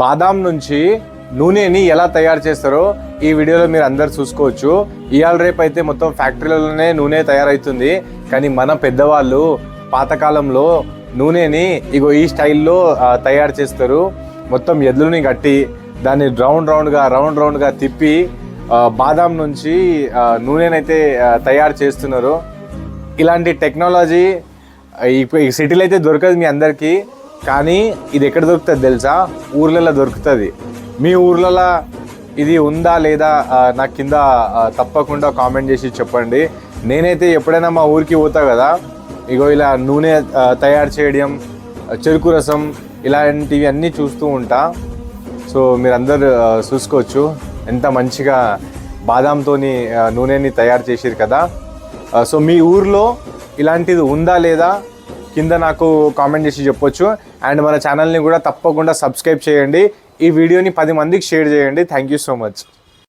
బాదాం నుంచి నూనెని ఎలా తయారు చేస్తారో ఈ వీడియోలో మీరు అందరు చూసుకోవచ్చు. ఇవాళ రేపు అయితే మొత్తం ఫ్యాక్టరీలలోనే నూనె తయారవుతుంది. కానీ మన పెద్దవాళ్ళు పాతకాలంలో నూనెని ఇగో ఈ స్టైల్లో తయారు చేస్తారు. మొత్తం ఎద్దులని కట్టి దాన్ని రౌండ్ రౌండ్గా తిప్పి బాదాం నుంచి నూనెనైతే తయారు చేస్తున్నారు. ఇలాంటి టెక్నాలజీ ఈ సిటీలో అయితే దొరకదు మీ అందరికీ. కానీ ఇది ఎక్కడ దొరుకుతుంది తెలుసా? ఊర్లలో దొరుకుతుంది. మీ ఊర్లలో ఇది ఉందా లేదా నాకు కింద తప్పకుండా కామెంట్ చేసి చెప్పండి. నేనైతే ఎప్పుడైనా మా ఊరికి పోతా కదా, ఇగో ఇలా నూనె తయారు చేయడం, చెరుకు రసం ఇలాంటివి అన్నీ చూస్తూ ఉంటా. సో మీరందరూ చూసుకోవచ్చు ఎంత మంచిగా బాదాంతో నూనెని తయారు చేసిరు కదా. సో మీ ఊర్లో ఇలాంటిది ఉందా లేదా కింద నాకు కామెంట్ చేసి చెప్పొచ్చు. అండ్ మన ఛానల్ని కూడా తప్పకుండా సబ్స్క్రైబ్ చేయండి. ఈ వీడియోని 10 మందికి షేర్ చేయండి. Thank you so much.